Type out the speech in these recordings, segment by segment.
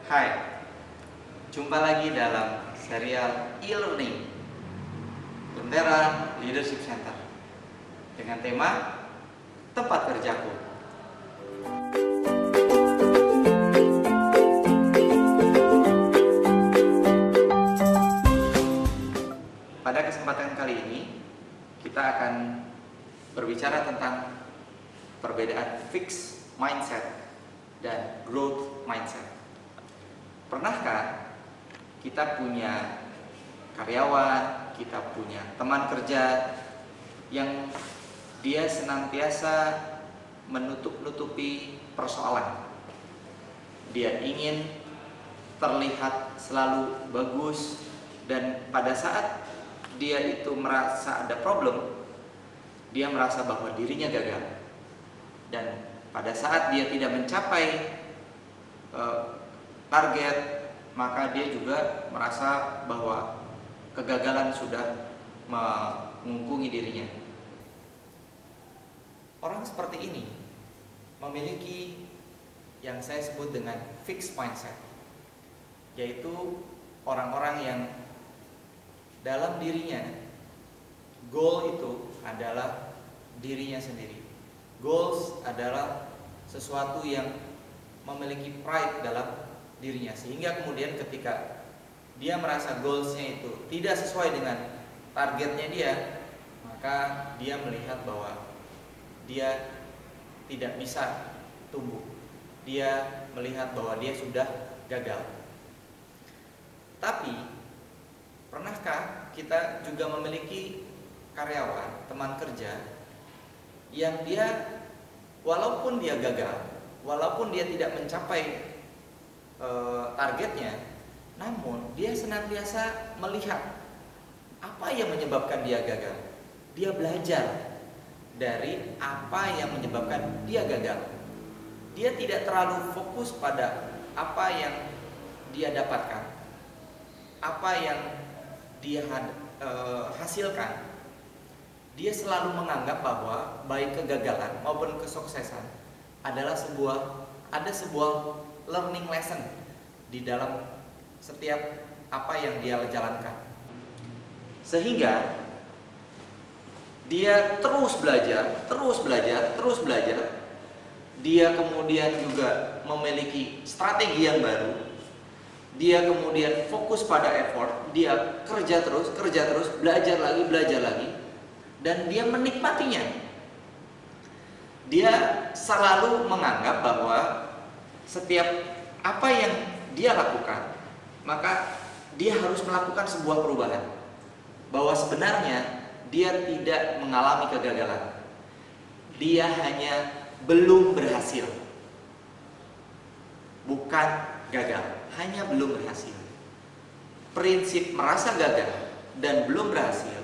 Hai, jumpa lagi dalam serial e-learning Lentera Leadership Center dengan tema Tempat Kerjaku. Pada kesempatan kali ini kita akan berbicara tentang perbedaan fixed mindset dan growth mindset. Pernahkah kita punya karyawan, kita punya teman kerja yang dia senantiasa menutup-nutupi persoalan. Dia ingin terlihat selalu bagus, dan pada saat dia itu merasa ada problem, dia merasa bahwa dirinya gagal. Dan pada saat dia tidak mencapai target, maka dia juga merasa bahwa kegagalan sudah mengungkungi dirinya. Orang seperti ini memiliki yang saya sebut dengan fixed mindset, yaitu orang-orang yang dalam dirinya goal itu adalah dirinya sendiri. Goals adalah sesuatu yang memiliki pride dalam dirinya, sehingga kemudian ketika dia merasa goalsnya itu tidak sesuai dengan targetnya dia, maka dia melihat bahwa dia tidak bisa tumbuh. Dia melihat bahwa dia sudah gagal. Tapi pernahkah kita juga memiliki karyawan, teman kerja yang dia walaupun dia gagal, walaupun dia tidak mencapai targetnya, namun dia senantiasa melihat apa yang menyebabkan dia gagal. Dia belajar dari apa yang menyebabkan dia gagal. Dia tidak terlalu fokus pada apa yang dia dapatkan, apa yang dia hasilkan. Dia selalu menganggap bahwa baik kegagalan maupun kesuksesan adalah sebuah learning lesson di dalam setiap apa yang dia jalankan. Sehingga dia terus belajar. Dia kemudian juga memiliki strategi yang baru. Dia kemudian fokus pada effort. Dia kerja terus, belajar lagi, dan dia menikmatinya. Dia selalu menganggap bahwa setiap apa yang dia lakukan, maka dia harus melakukan sebuah perubahan. Bahwa sebenarnya dia tidak mengalami kegagalan. Dia hanya belum berhasil. Bukan gagal, hanya belum berhasil. Prinsip merasa gagal dan belum berhasil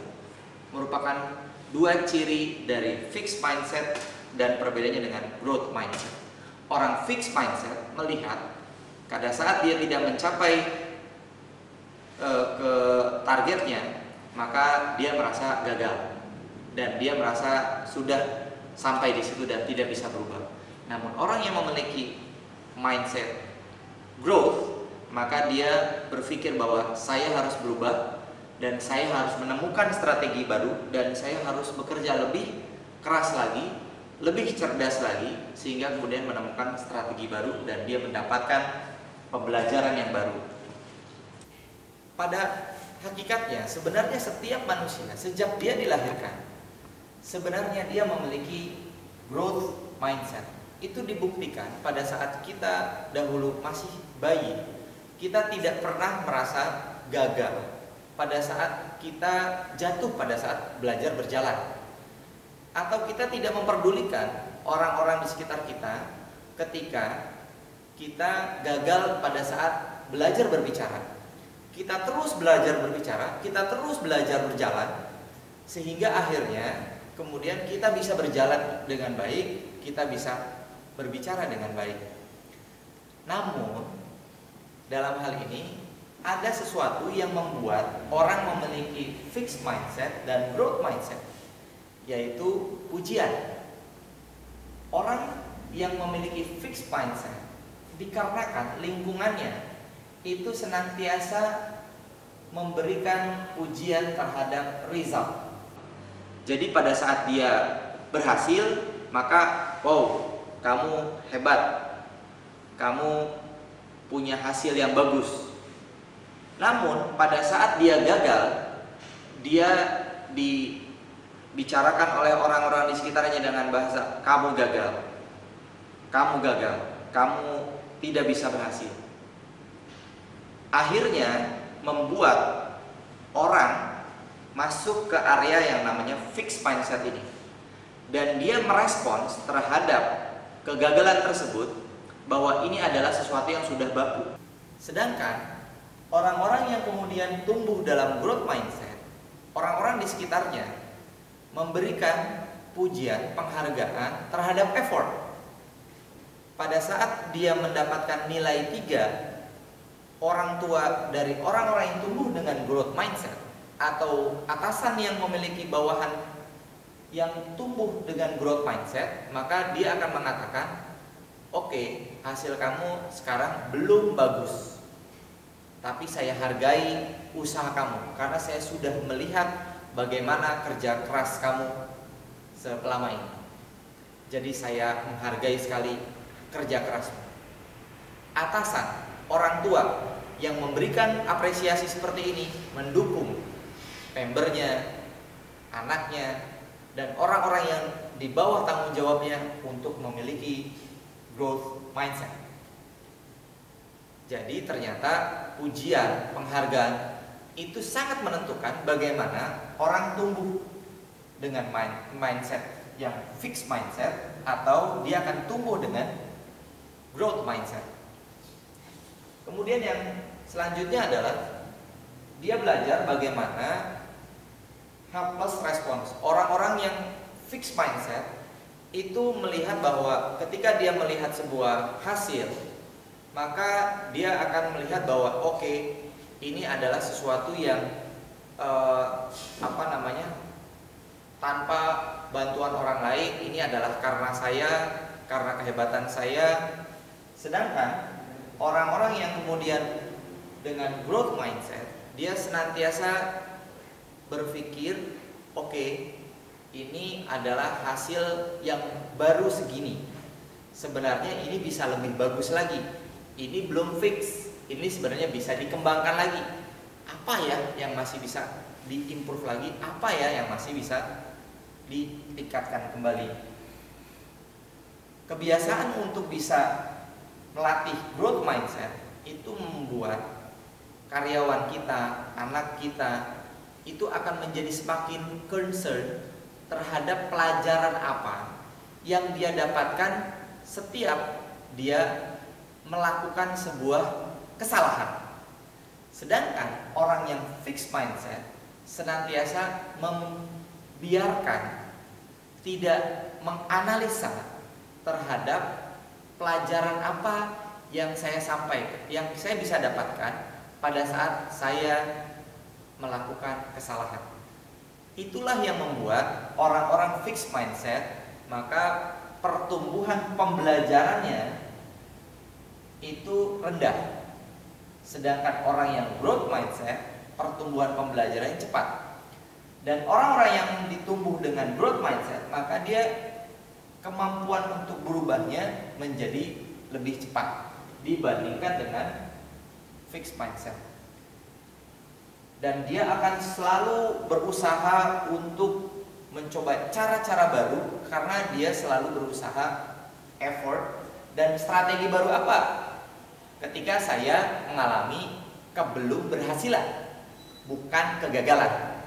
merupakan dua ciri dari fixed mindset dan perbedaannya dengan growth mindset. Orang fixed mindset melihat pada saat dia tidak mencapai ke targetnya, maka dia merasa gagal dan dia merasa sudah sampai di situ dan tidak bisa berubah. Namun orang yang memiliki mindset growth, maka dia berpikir bahwa saya harus berubah dan saya harus menemukan strategi baru, dan saya harus bekerja lebih keras lagi, lebih cerdas lagi, sehingga kemudian menemukan strategi baru dan dia mendapatkan pembelajaran yang baru. Pada hakikatnya sebenarnya setiap manusia sejak dia dilahirkan, sebenarnya dia memiliki growth mindset. Itu dibuktikan pada saat kita dahulu masih bayi. Kita tidak pernah merasa gagal pada saat kita jatuh, pada saat belajar berjalan. Atau kita tidak memperdulikan orang-orang di sekitar kita ketika kita gagal pada saat belajar berbicara. Kita terus belajar berbicara, kita terus belajar berjalan, sehingga akhirnya kemudian kita bisa berjalan dengan baik, kita bisa berbicara dengan baik. Namun dalam hal ini ada sesuatu yang membuat orang memiliki fixed mindset dan growth mindset, yaitu pujian. Orang yang memiliki fixed mindset, dikarenakan lingkungannya itu senantiasa memberikan pujian terhadap result. Jadi pada saat dia berhasil, maka wow, kamu hebat, kamu punya hasil yang bagus. Namun pada saat dia gagal, dia dibicarakan oleh orang-orang di sekitarnya dengan bahasa kamu gagal, kamu tidak bisa berhasil. Akhirnya membuat orang masuk ke area yang namanya fixed mindset ini, dan dia merespons terhadap kegagalan tersebut bahwa ini adalah sesuatu yang sudah baku. Sedangkan orang-orang yang kemudian tumbuh dalam growth mindset, orang-orang di sekitarnya memberikan pujian, penghargaan terhadap effort. Pada saat dia mendapatkan nilai 3, orang tua dari orang-orang yang tumbuh dengan growth mindset atau atasan yang memiliki bawahan yang tumbuh dengan growth mindset, maka dia akan mengatakan, oke, hasil kamu sekarang belum bagus, tapi saya hargai usaha kamu karena saya sudah melihat bagaimana kerja keras kamu selama ini. Jadi saya menghargai sekali kerja kerasmu. Atasan, orang tua yang memberikan apresiasi seperti ini, mendukung membernya, anaknya, dan orang-orang yang di bawah tanggung jawabnya untuk memiliki growth mindset. Jadi ternyata pujian, penghargaan itu sangat menentukan bagaimana orang tumbuh dengan mindset yang fixed mindset atau dia akan tumbuh dengan growth mindset. Kemudian yang selanjutnya adalah dia belajar bagaimana helpless response. Orang-orang yang fixed mindset itu melihat bahwa ketika dia melihat sebuah hasil, maka dia akan melihat bahwa oke, ini adalah sesuatu yang tanpa bantuan orang lain, ini adalah karena saya, karena kehebatan saya. Sedangkan orang-orang yang kemudian dengan growth mindset, dia senantiasa berpikir, oke, ini adalah hasil yang baru segini. Sebenarnya ini bisa lebih bagus lagi. Ini belum fix. Ini sebenarnya bisa dikembangkan lagi. Apa ya yang masih bisa diimprove lagi? Apa ya yang masih bisa ditingkatkan kembali? Kebiasaan untuk bisa melatih growth mindset itu membuat karyawan kita, anak kita itu akan menjadi semakin concern terhadap pelajaran apa yang dia dapatkan setiap dia melakukan sebuah kesalahan. Sedangkan orang yang fixed mindset senantiasa membiarkan, tidak menganalisa terhadap pelajaran apa yang saya sampaikan, yang saya bisa dapatkan pada saat saya melakukan kesalahan. Itulah yang membuat orang-orang fixed mindset, maka pertumbuhan pembelajarannya itu rendah. Sedangkan orang yang growth mindset, pertumbuhan pembelajarannya cepat. Dan orang-orang yang ditumbuh dengan growth mindset, maka dia kemampuan untuk berubahnya menjadi lebih cepat dibandingkan dengan fixed mindset. Dan dia akan selalu berusaha untuk mencoba cara-cara baru karena dia selalu berusaha effort. Dan strategi baru apa? Ketika saya mengalami kebelum berhasilan, bukan kegagalan.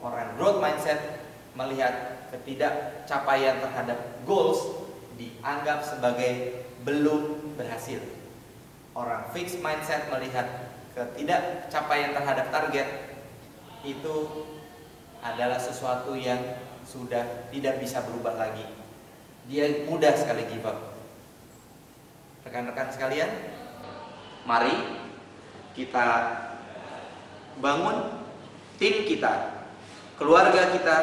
Orang growth mindset melihat ketidakcapaian terhadap goals dianggap sebagai belum berhasil. Orang fixed mindset melihat ketidakcapaian terhadap target itu adalah sesuatu yang sudah tidak bisa berubah lagi. Dia mudah sekali give up. Rekan-rekan sekalian, mari kita bangun tim kita, keluarga kita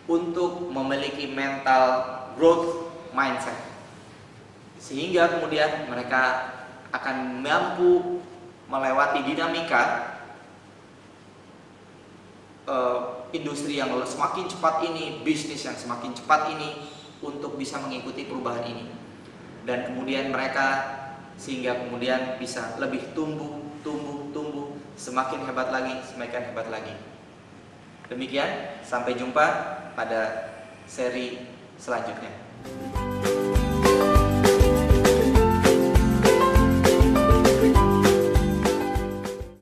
untuk memiliki mental growth mindset. sehingga kemudian mereka akan mampu melewati dinamika industri yang semakin cepat ini, bisnis yang semakin cepat ini, untuk bisa mengikuti perubahan ini. Dan kemudian mereka sehingga kemudian bisa lebih tumbuh, semakin hebat lagi, semakin hebat lagi. Demikian, sampai jumpa pada seri selanjutnya.